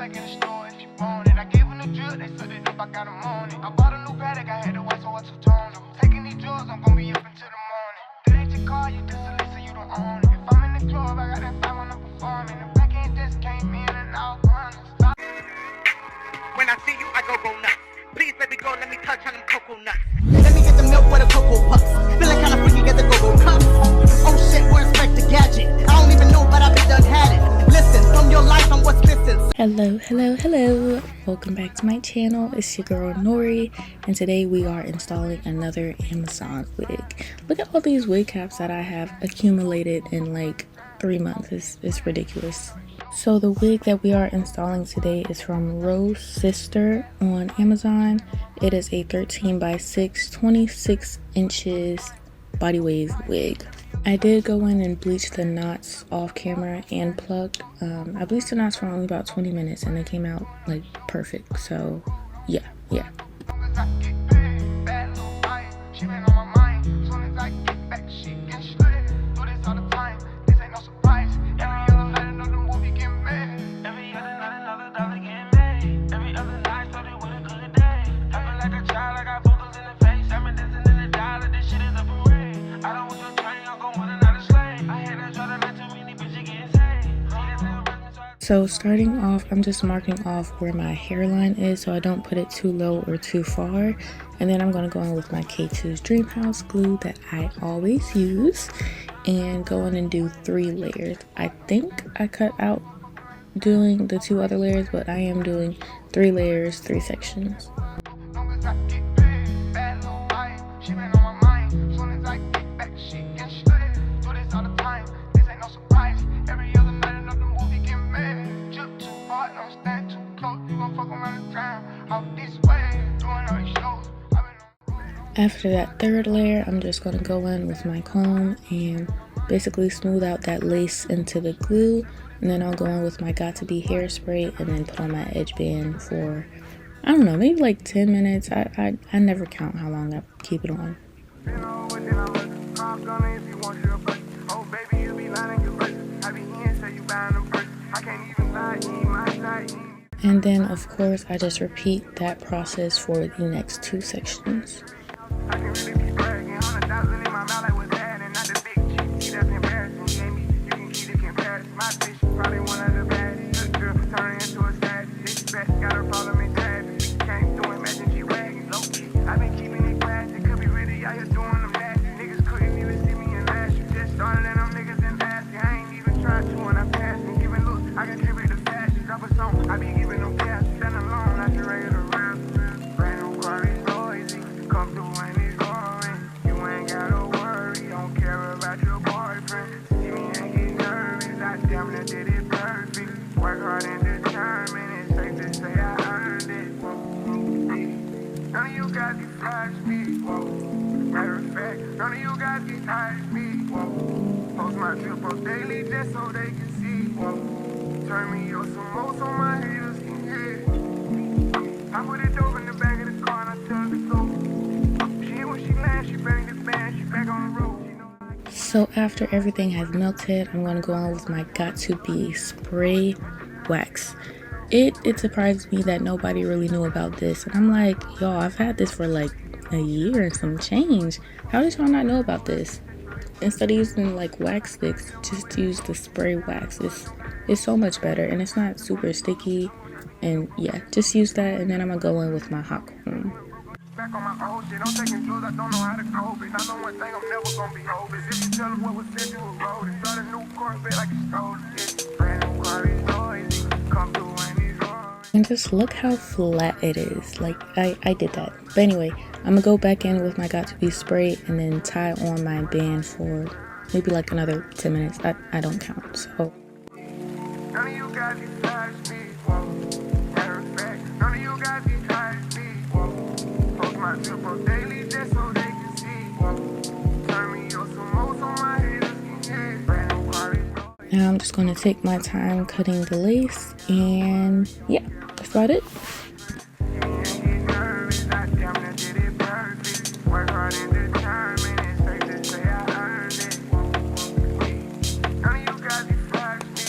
like in the store if you want it. I gave them the drill, they set it up, I got them on it. I bought a new Patek, I had to wait, so I two-toned them. Taking these drugs, I'm gonna be up until the morning. That ain't your car, you just a listen, you don't own it. If I'm in the club, I got that 5 when I'm performing. The back end just came in and out running. When I see you, I go nuts. Please, baby girl, let me touch on them coconuts. Let me get the milk with a cocoa puffs. Feeling kinda freaky, get the go-go cups. Oh shit, where's Spectre Gadget? I don't even know, but I been done had it. Listen, from your life, I'm what's missing. Hello. Welcome back to my channel. It's your girl Nory, and today we are installing another Amazon wig. Look at all these wig caps that I have accumulated in like 3 months. It's ridiculous. So the wig that we are installing today is from Rose Sister on Amazon. It is a 13 by 6, 26 inches body wave wig. I did go in and bleach the knots off camera and plucked. I bleached the knots for only about 20 minutes and they came out like perfect. So yeah. So starting off, I'm just marking off where my hairline is so I don't put it too low or too far. And then I'm going to go in with my K2's Dream House glue that I always use and go in and do 3 layers. I think I cut out doing the 2 other layers, but I am doing 3 layers, 3 sections. After that 3rd layer, I'm just going to go in with my comb and basically smooth out that lace into the glue, and then I'll go in with my Got2b hairspray and then put on my edge band for, I don't know, maybe like 10 minutes. I never count how long I keep it on. And then of course I just repeat that process for the next 2 sections. I can really be bragging, 100,000 in my mouth like what's that, and not the big cheek, that's embarrassing. You gave me, you can keep it comparison. My bitch, probably one of the baddest. Good girl, turning into a status. This bitch got a problem in traffic. Came through and matching G-Wagon, low key. I've been keeping it classy, could be really out here doing them nasty. Niggas couldn't even see me in last. You just started and them niggas in nasty. I ain't even tried to when I pass and giving looks. I contribute to fashion, drop a song. I be giving them gas, stand alone, not your regular rap. Brand new car is noisy, come through. None of you guys get tired of me. Post my trip up daily just so they can see. Turn me up some more so my haters can hear. I put it over in the back of the car and I tell her to go. She ain't when she lands, she banged it back, she back on the road. So after everything has melted, I'm going to go on with my Got2b Spray wax. It surprised me that nobody really knew about this, and I'm like, y'all, I've had this for like a year and some change. How did y'all not know about this? Instead of using like wax sticks, just use the spray wax. It's so much better and it's not super sticky. And yeah, just use that, and then I'm gonna go in with my hot comb. Back on my old shit, I'm taking drugs, I don't know how to cope it. I know one thing, I'm never gonna be hopeless. If you tell them what was said, you will roll it. Start a new Corvette like you stole it. Brand new car is noisy, come through and it's rolling. And just look how flat it is. Like I did that. But anyway, I'm gonna go back in with my Got2b Spray and then tie on my band for maybe like another 10 minutes. I don't count. So none of you guys get tired of me. Matter of fact, none of you guys get tired of me. Post my trip up daily just so they can see. Turn me up some more so my haters can hear. Brand new car is noisy. now I'm just gonna take my time cutting the lace, and yeah, that's about it. None of you guys get tired of me.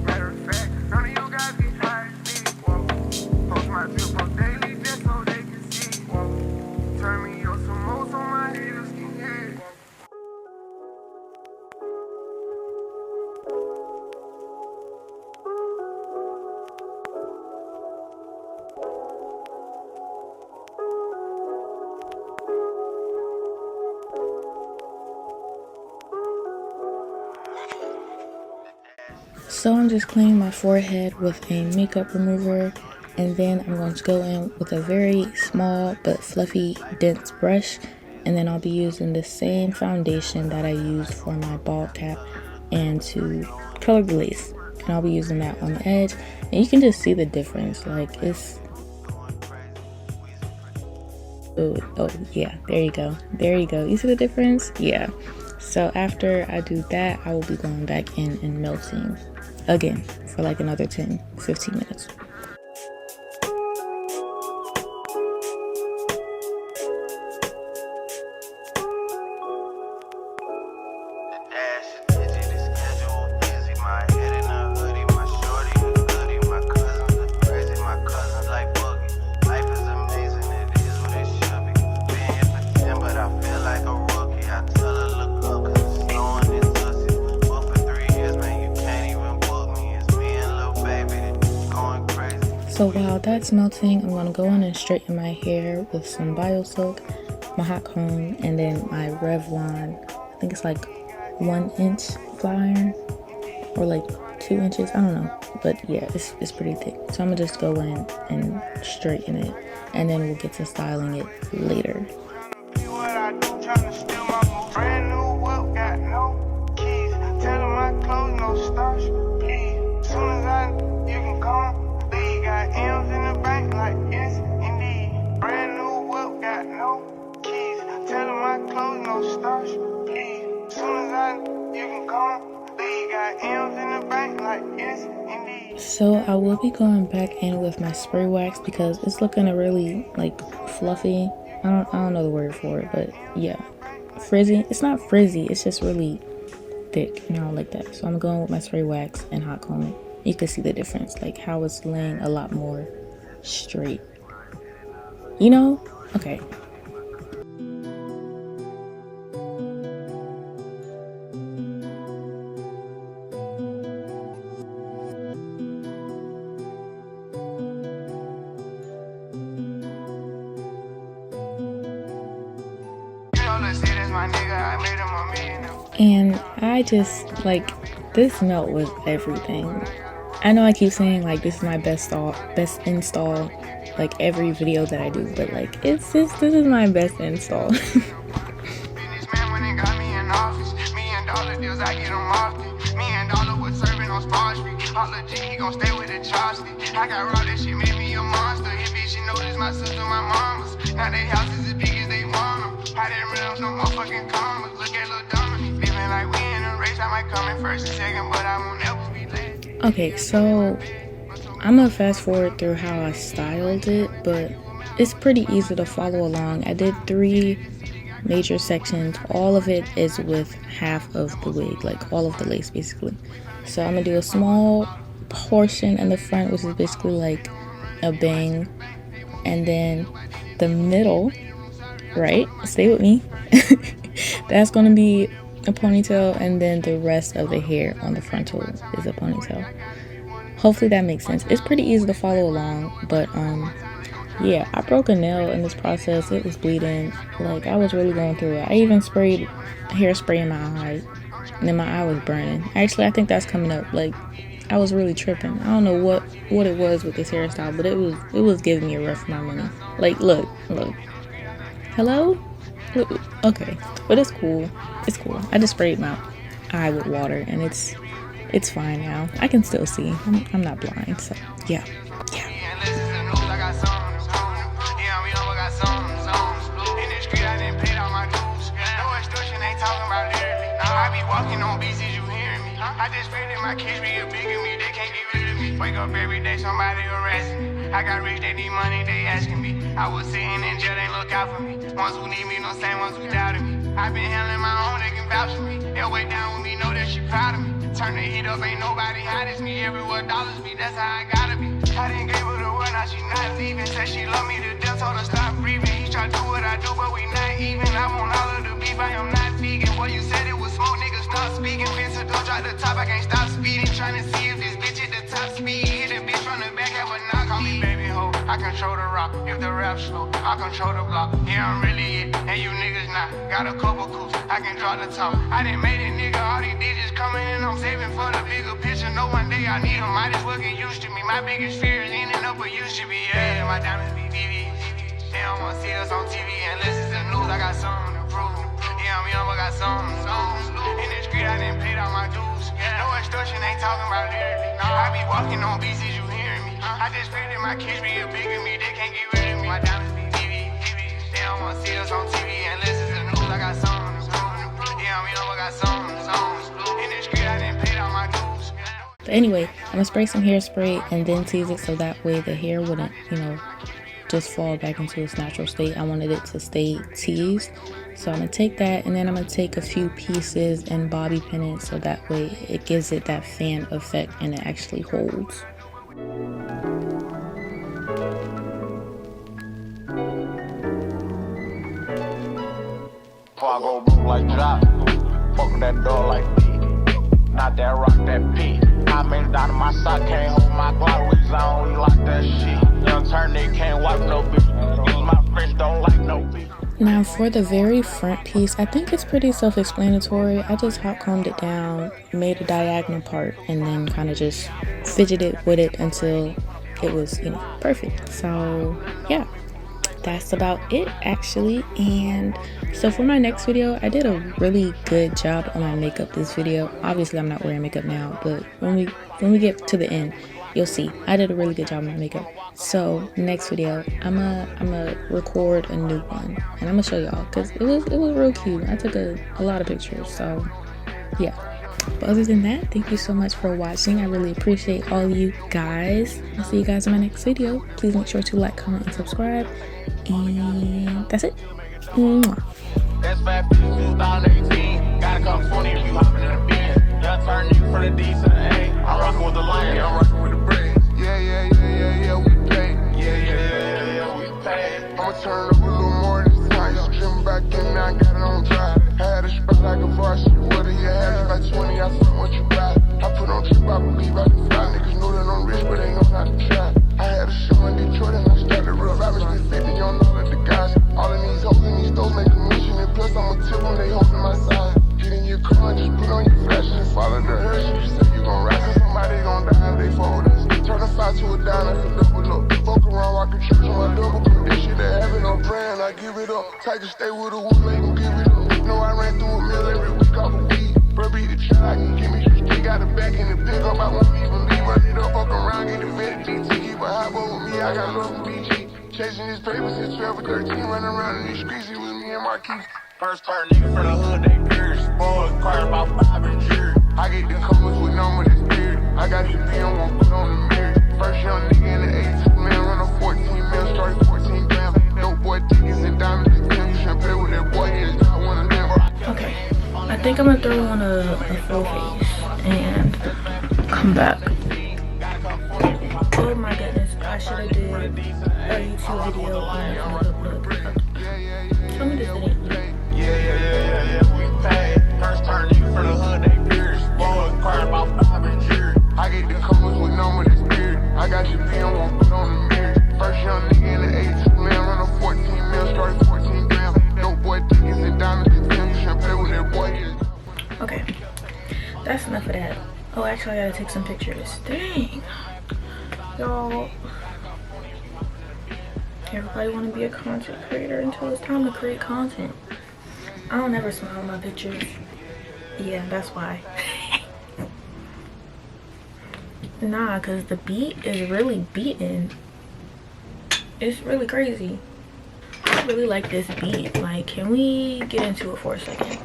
Matter of fact, none of you guys get tired So I'm just cleaning my forehead with a makeup remover, and then I'm going to go in with a very small but fluffy dense brush, and then I'll be using the same foundation that I used for my bald cap and to color the lace, and I'll be using that on the edge, and you can just see the difference. Like, it's oh yeah, there you go, you see the difference? Yeah. So after I do that, I will be going back in and melting again for like another 10-15 minutes. So while that's melting, I'm going to go in and straighten my hair with some Bio Silk, my hot comb, and then my Revlon, I think it's like 1 inch flat iron, or like 2 inches, I don't know, but yeah, it's pretty thick. So I'm gonna just go in and straighten it, and then we'll get to styling it later. M's in the bank like yes, indeed. Brand new whip, got no keys. Tell them my clothes, no starch, please. Soon as you can come, they got M's in the bank like yes, indeed. So I will be going back in with my spray wax because it's looking really like fluffy. I don't know the word for it, but yeah, frizzy. It's not frizzy, it's just really thick, and I don't like that. So I'm going with my spray wax and hot comb it. You can see the difference, like how it's laying a lot more straight, you know? Okay. And I just, like, this melt was everything. I know I keep saying like this is my best install like every video that I do, but like this is my best install. Okay, so I'm gonna fast forward through how I styled it, but it's pretty easy to follow along. I did 3 major sections. All of it is with half of the wig, like all of the lace basically. So I'm gonna do a small portion in the front, which is basically like a bang, and then the middle, right? Stay with me. That's gonna be a ponytail, and then the rest of the hair on the frontal is a ponytail. Hopefully that makes sense. It's pretty easy to follow along, but yeah, I broke a nail in this process. It was bleeding, like I was really going through it. I even sprayed hairspray in my eye, and then my eye was burning. Actually, I think that's coming up. Like, I was really tripping. I don't know what it was with this hairstyle, but it was giving me a run for my money. Like, look, hello. Okay, but it's cool. It's cool. I just sprayed my eye with water, and it's fine now. I can still see. I'm not blind, so yeah. I just pray that my kids be a big of me, they can't get rid of me. Wake up every day, somebody harassing me. I got rich, they need money, they asking me. I was sitting in jail, they look out for me. Ones who need me, no same ones who doubted me. I been handling my own, they can vouch for me. They'll wait down with me, know that she proud of me. Turn the heat up, ain't nobody hot as me. Everywhere dollars be, that's how I gotta be. I didn't give her the word, now she not leaving. Said she love me to death, told her stop breathing. He try to do what I do, but we not even. I want all of the beef, I am not vegan. Boy, you said it was smoke, niggas stop speaking. Fence don't drop the top, I can't stop speeding. Trying to see if this bitch hit the top speed. Hit a bitch from the back, have a knock. Call me baby ho, I control the rock. If the rap slow, I control the block. Yeah, I'm really it, and you niggas not. Got a couple coups, I can draw the top. I done made it, nigga. All these digits coming in, I'm saving for the bigger picture. No one day I need them. Might as well get used to me. My biggest fear is ending up what used to be. Yeah, my diamonds be VV. They don't wanna see us on TV unless it's the news. I got something to prove. Yeah, I'm young, but got something to lose. In the street, I done paid all my dues. No extortion, ain't talking about lyrically. I be walking on beats, is you hearing me? I just pray that my kids be a bigger me. They can't get rid of me. My diamonds be VV. They don't wanna see us on TV unless it's the news. I got something to prove. Yeah, I'm young, but got something to lose. In the street, I done paid all my dues. But anyway, I'm gonna spray some hairspray and then tease it so that way the hair wouldn't, you know, just fall back into its natural state. I wanted it to stay teased, so I'm gonna take that and then I'm gonna take a few pieces and bobby pin it so that way it gives it that fan effect and it actually holds. Before I go blue like drop, fuck with that door like B. Not that rock, that P. I made it down to my sock, can't hold my Glock, we zone, we like that shit. Young turn, they can't wipe no bitch. Use my French, don't like no bitch. Now for the very front piece, I think it's pretty self-explanatory. I just hot combed it down, made a diagonal part, and then kind of just fidgeted with it until it was, you know, perfect. So yeah, that's about it actually. And so for my next video, I did a really good job on my makeup this video. Obviously I'm not wearing makeup now, but when we get to the end, you'll see I did a really good job on my makeup. So next video, I'm gonna record a new one and I'm gonna show y'all because it was real cute. I took a lot of pictures, so yeah. But other than that, thank you so much for watching. I really appreciate all you guys. I'll see you guys in my next video. Please make sure to like, comment, and subscribe. And that's it. Mwah. That's 2018. Gotta come 20 if you hopping in a bin. Young turn nigga from the D to the A. I'm rocking with the lion, I'm rocking with the braids. Yeah, we pay. Yeah, we pay. I'ma turn up a little more this time. You trim back in, now I got it on dry. Had a spot like a varsity. What do you have? Like 20, I said what you buy. I put on trip, I believe I can fly. Niggas know that I'm rich, but they know how to try. I had a show in Detroit and I started real rappers. They 50 on all of the guys. All of these hoes in these stores make a mission. And plus I'ma tip them, they holding my side. Get in your car and just put on your flash and follow the hearse. You say you gon' ride, cause somebody gon' die if they fold us. Turn a 5 to a dime, I can double up. Fuck around, rock a church on my double cup. This shit that heaven, I'm praying, I give it up. Tight to stay with a wood, they gon' give it up. Know I ran through a mill every week off a weed. Bro, beat the child, I can give me some stick. Got it back in the pick up, I won't even leave. Run it up, fuck around, get the vet GT. Keep a hot boy with me, I got love for BG. Chasing his paper since 12 or 13. Running around in these streets, he with me and Marquise. First part nigga from the hood, they pure. Spoiled car about 5 and jury. I get the colors with number this beard. I got the B on one put on the mirror. First young nigga in the 82 man, run a 14 mil, started 14 grams. Dope boy tickets and diamonds. You should play with that boy, it's not one of them. Okay, I think I'm gonna throw on a full face and come back. Oh my goodness, I should have did a YouTube video on look. Tell me this thing. Yeah, we pay. First turn nigga from the hood, they pure. Spoiled car about 5 and jury. I get the colors with number this beard. I got the B on one put on the mirror. First young nigga in the 82 man, run a 14 mil, started 14 grams. Dope boy tickets and diamonds. You should play with that boy. Okay, that's enough of that. Oh, actually, I gotta take some pictures. Dang, y'all. Everybody want to be a content creator until it's time to create content. I don't ever smile in my pictures. Yeah, that's why. Nah, cause the beat is really beating. It's really crazy. I really like this beat. Like, can we get into it for a second?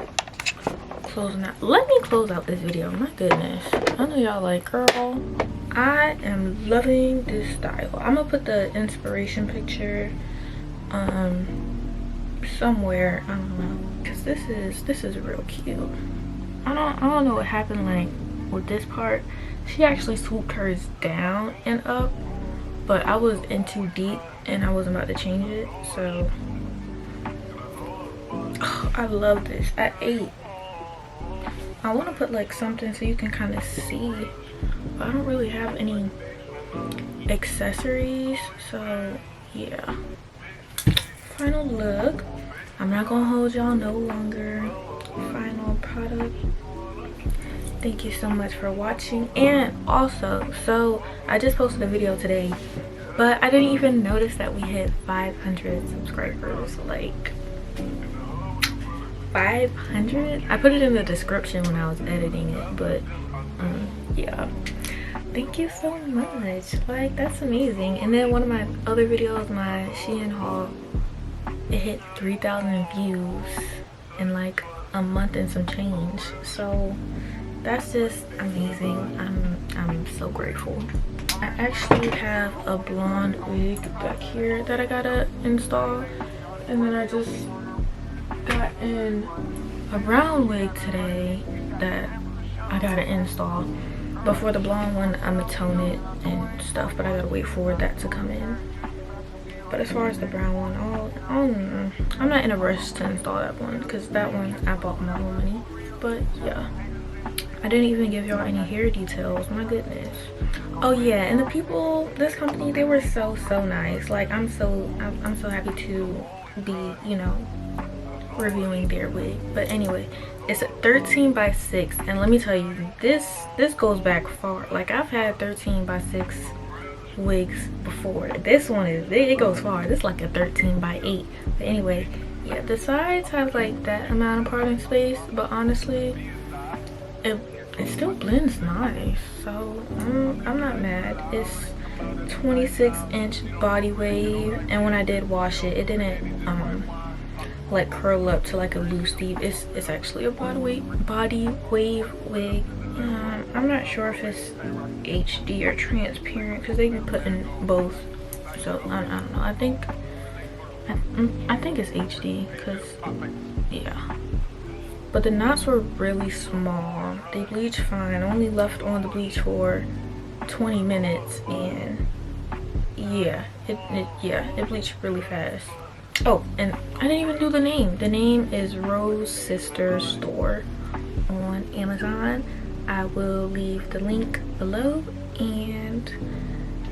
Closing out. Let me close out this video. My goodness. I know y'all like, girl. I am loving this style. I'm gonna put the inspiration picture somewhere. I don't know, cause this is real cute. I don't know what happened like with this part. She actually swooped hers down and up, but I was in too deep and I wasn't about to change it. So I love this. At 8, I want to put like something so you can kind of see, but I don't really have any accessories. So yeah, final look. I'm not gonna hold y'all no longer. Final product. Thank you so much for watching. And also, so I just posted a video today, but I didn't even notice that we hit 500 subscribers. Like 500. I put it in the description when I was editing it, but yeah, thank you so much. Like, that's amazing. And then one of my other videos, my Shein haul, it hit 3,000 views in like a month and some change. So that's just amazing. I'm so grateful. I actually have a blonde wig back here that I gotta install, and then I just got in a brown wig today that I gotta install. But for the blonde one, I'm gonna tone it and stuff, but I gotta wait for that to come in. But as far as the brown one, I'm not in a rush to install that one, because that one I bought my own money. But yeah, I didn't even give y'all any hair details. My goodness. Oh yeah, and the people, this company, they were so nice. Like, I'm so happy to be, you know, reviewing their wig. But anyway, it's a 13 by 6, and let me tell you, this goes back far. Like, I've had 13 by 6 wigs before. This one it goes far. This is like a 13 by 8. But anyway, yeah, the sides have like that amount of parting space, but honestly it still blends nice. So I'm not mad. It's 26-inch body wave, and when I did wash it, it didn't like curl up to like a loose weave. It's actually a body wave wig. I'm not sure if it's HD or transparent, because they be putting both. So I don't know. I think it's HD, because yeah. But the knots were really small. They bleached fine. I only left on the bleach for 20 minutes, and yeah, it bleached really fast. Oh, and I didn't even do the name. The name is Rose Sister Store on Amazon. I will leave the link below, and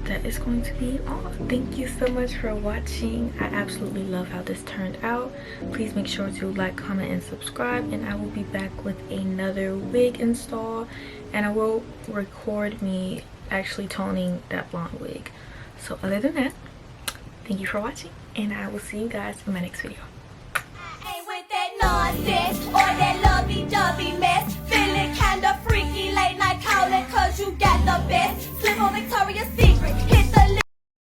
that is going to be all. Thank you so much for watching. I absolutely love how this turned out. Please make sure to like, comment, and subscribe, and I will be back with another wig install, and I will record me actually toning that blonde wig. So other than that, thank you for watching, and I will see you guys in my next video. Ain't with that nonsense or that lovey-dovey mess. Feeling kinda freaky, late night calling, cause you got the best. Slip on Victoria's Secret.